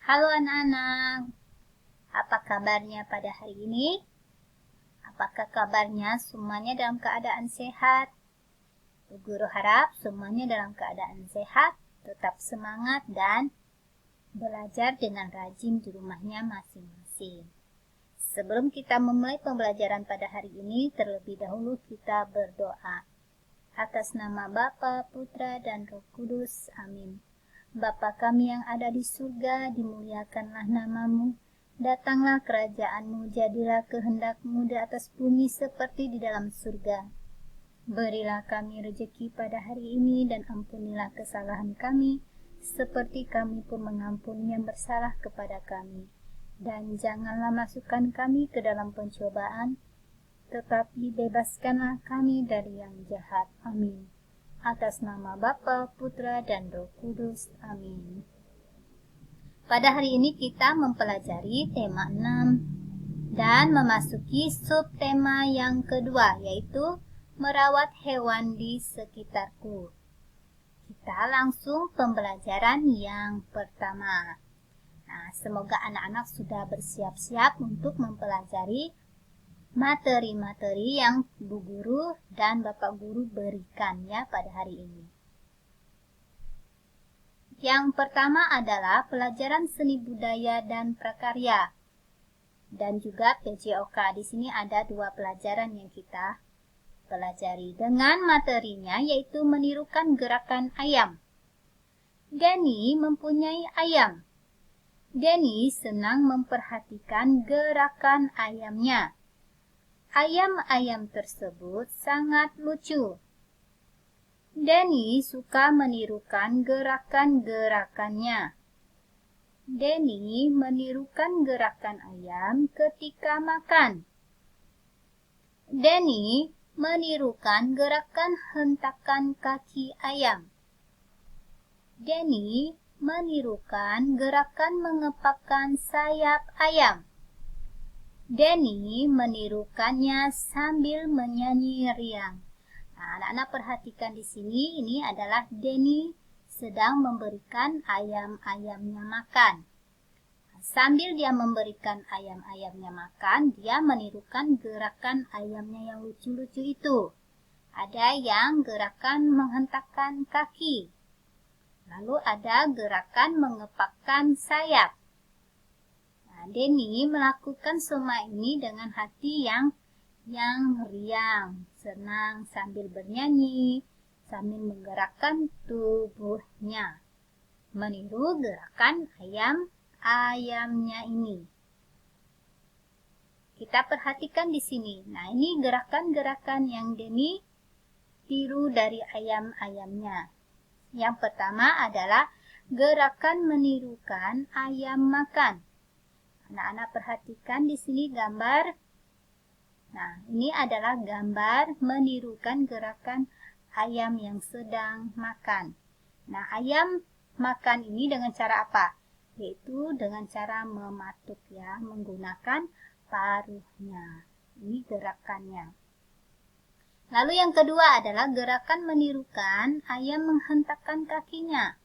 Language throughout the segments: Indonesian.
Halo anak-anak, apa kabarnya pada hari ini? Apakah kabarnya semuanya dalam keadaan sehat? Guru harap semuanya dalam keadaan sehat, tetap semangat dan belajar dengan rajin di rumahnya masing-masing. Sebelum kita memulai pembelajaran pada hari ini, terlebih dahulu kita berdoa. Atas nama Bapa, Putra, dan Roh Kudus, amin. Bapa kami yang ada di surga, dimuliakanlah namamu. Datanglah kerajaanmu, jadilah kehendakmu di atas bumi seperti di dalam surga. Berilah kami rejeki pada hari ini dan ampunilah kesalahan kami, seperti kami pun mengampuni yang bersalah kepada kami. Dan janganlah masukkan kami ke dalam pencobaan, tetapi bebaskanlah kami dari yang jahat. Amin. Atas nama Bapa, Putra, dan Roh Kudus. Amin. Pada hari ini kita mempelajari tema 6 dan memasuki subtema yang kedua, yaitu merawat hewan di sekitarku. Kita langsung pembelajaran yang pertama. Nah, semoga anak-anak sudah bersiap-siap untuk mempelajari materi-materi yang Bu Guru dan Bapak Guru berikan ya pada hari ini. Yang pertama adalah pelajaran seni budaya dan prakarya. Dan juga PJOK. Di sini ada 2 pelajaran yang kita pelajari dengan materinya, yaitu menirukan gerakan ayam. Denny mempunyai ayam. Denny senang memperhatikan gerakan ayamnya. Ayam-ayam tersebut sangat lucu. Denny suka menirukan gerakan-gerakannya. Denny menirukan gerakan ayam ketika makan. Denny menirukan gerakan hentakan kaki ayam. Denny menirukan gerakan mengepakkan sayap ayam. Denny menirukannya sambil menyanyi riang. Nah, anak-anak perhatikan di sini, ini adalah Denny sedang memberikan ayam-ayamnya makan. Sambil dia memberikan ayam-ayamnya makan, dia menirukan gerakan ayamnya yang lucu-lucu itu. Ada yang gerakan menghentakkan kaki. Lalu ada gerakan mengepakkan sayap. Nah, Denny melakukan semua ini dengan hati yang riang, senang sambil bernyanyi, sambil menggerakkan tubuhnya, meniru gerakan ayamnya ini. Kita perhatikan di sini. Nah, ini gerakan-gerakan yang Denny tiru dari ayam-ayamnya. Yang pertama adalah gerakan menirukan ayam makan. Anak-anak perhatikan di sini gambar. Nah, ini adalah gambar menirukan gerakan ayam yang sedang makan. Nah, ayam makan ini dengan cara apa? Yaitu dengan cara mematuk ya, menggunakan paruhnya. Ini gerakannya. Lalu yang kedua adalah gerakan menirukan ayam menghentakkan kakinya.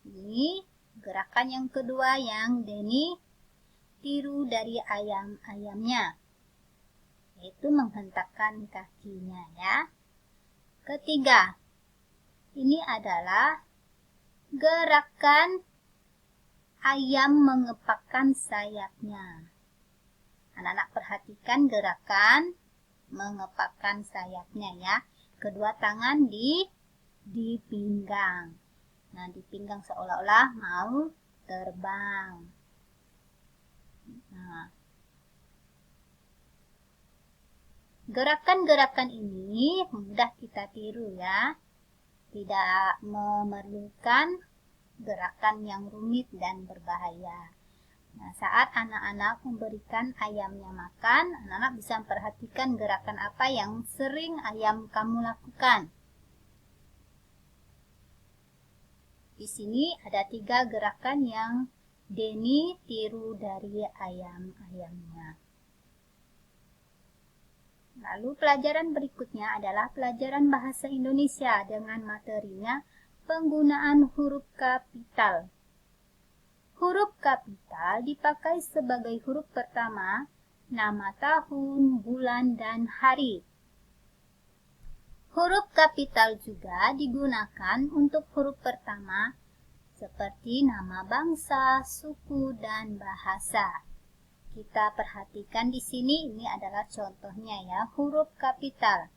Ini gerakan yang kedua yang Denny tiru dari ayam-ayamnya, yaitu menghentakkan kakinya ya. Ketiga, ini adalah gerakan ayam mengepakkan sayapnya. Anak-anak perhatikan gerakan mengepakkan sayapnya ya. Kedua tangan di pinggang. Nah, di pinggang seolah-olah mau terbang. Nah, gerakan-gerakan ini mudah kita tiru ya. Tidak memerlukan gerakan yang rumit dan berbahaya. Nah, saat anak-anak memberikan ayamnya makan, anak-anak bisa memperhatikan gerakan apa yang sering ayam kamu lakukan. Di sini ada 3 gerakan yang Denny tiru dari ayam-ayamnya. Lalu pelajaran berikutnya adalah pelajaran bahasa Indonesia dengan materinya penggunaan huruf kapital. Huruf kapital dipakai sebagai huruf pertama nama tahun, bulan, dan hari. Huruf kapital juga digunakan untuk huruf pertama seperti nama bangsa, suku, dan bahasa. Kita perhatikan di sini, ini adalah contohnya ya, huruf kapital.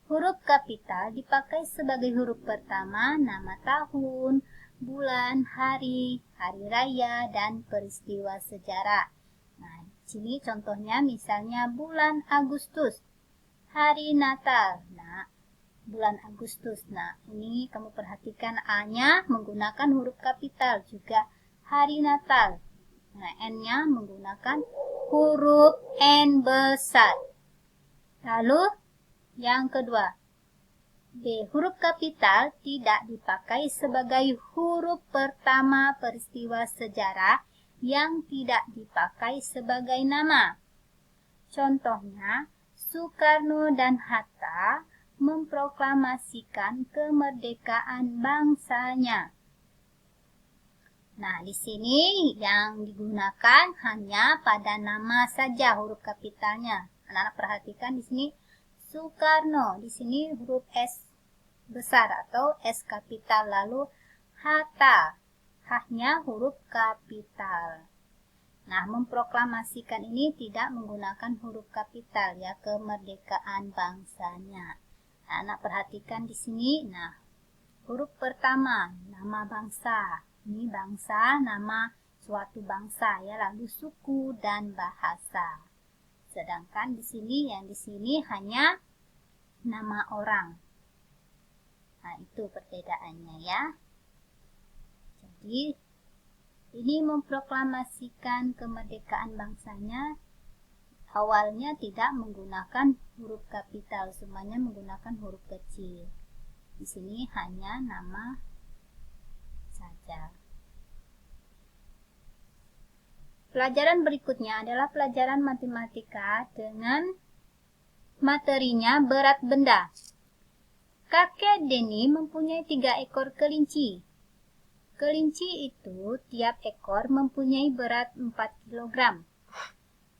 Huruf kapital dipakai sebagai huruf pertama nama tahun, bulan, hari, hari raya, dan peristiwa sejarah. Nah, di sini contohnya misalnya bulan Agustus, hari Natal. Nah, bulan Agustus. Nah, ini kamu perhatikan A-nya menggunakan huruf kapital, juga hari Natal. Nah, N-nya menggunakan huruf N besar. Lalu, yang kedua, B. Huruf kapital tidak dipakai sebagai huruf pertama peristiwa sejarah yang tidak dipakai sebagai nama. Contohnya, Soekarno dan Hatta memproklamasikan kemerdekaan bangsanya. Nah, di sini yang digunakan hanya pada nama saja huruf kapitalnya. Anak-anak perhatikan di sini Soekarno, di sini huruf S besar atau S kapital, lalu Hatta, H-nya huruf kapital. Nah, memproklamasikan ini tidak menggunakan huruf kapital ya, kemerdekaan bangsanya. Anak perhatikan di sini. Nah, huruf pertama nama bangsa. Ini bangsa, nama suatu bangsa ya, lalu suku dan bahasa. Sedangkan di sini hanya nama orang. Nah, itu perbedaannya ya. Jadi ini memproklamasikan kemerdekaan bangsanya, awalnya tidak menggunakan huruf kapital, semuanya menggunakan huruf kecil. Di sini hanya nama saja. Pelajaran berikutnya adalah pelajaran matematika dengan materinya berat benda. Kakek Denny mempunyai 3 ekor kelinci. Kelinci itu tiap ekor mempunyai berat 4 kg.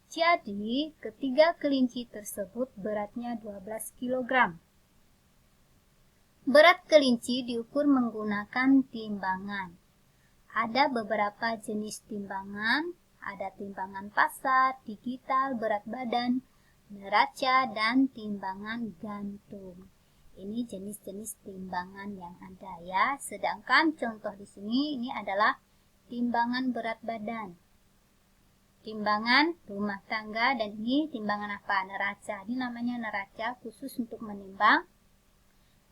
Jadi, ketiga kelinci tersebut beratnya 12 kg. Berat kelinci diukur menggunakan timbangan. Ada beberapa jenis timbangan, ada timbangan pasar, digital, berat badan, neraca, dan timbangan gantung. Ini jenis-jenis timbangan yang ada ya. Sedangkan contoh di sini ini adalah timbangan berat badan, timbangan rumah tangga, dan ini timbangan apa? Neraca. Ini namanya neraca khusus untuk menimbang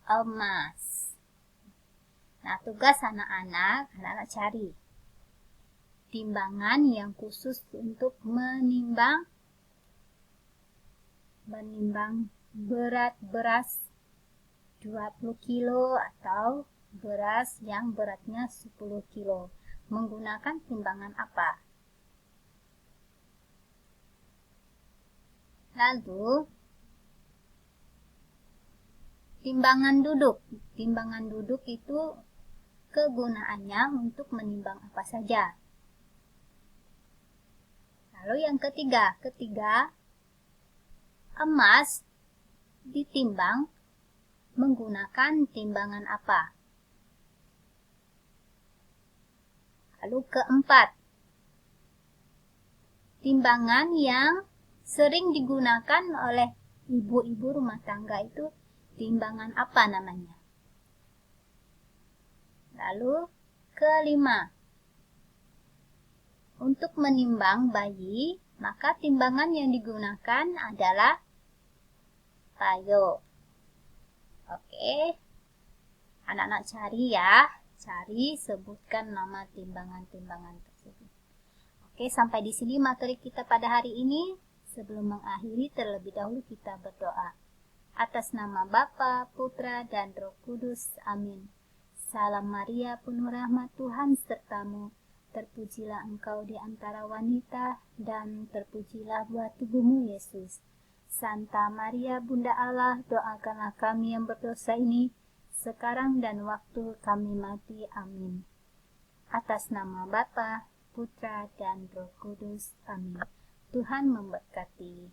emas. Nah, tugas anak-anak cari timbangan yang khusus untuk menimbang berat beras 20 kilo atau beras yang beratnya 10 kilo. Menggunakan timbangan apa? Lalu, timbangan duduk. Timbangan duduk itu kegunaannya untuk menimbang apa saja. Lalu yang ketiga, emas ditimbang menggunakan timbangan apa? Lalu keempat, timbangan yang sering digunakan oleh ibu-ibu rumah tangga itu timbangan apa namanya? Lalu kelima, untuk menimbang bayi, maka timbangan yang digunakan adalah tayo. Oke, anak-anak cari ya, sebutkan nama timbangan-timbangan tersebut. Oke, sampai di sini materi kita pada hari ini. Sebelum mengakhiri, terlebih dahulu kita berdoa. Atas nama Bapa, Putra, dan Roh Kudus. Amin. Salam Maria, penuh rahmat Tuhan sertamu. Terpujilah engkau di antara wanita, dan terpujilah buah tubuhmu, Yesus. Santa Maria, Bunda Allah, doakanlah kami yang berdosa ini, sekarang dan waktu kami mati. Amin. Atas nama Bapa, Putra, dan Roh Kudus. Amin. Tuhan memberkati.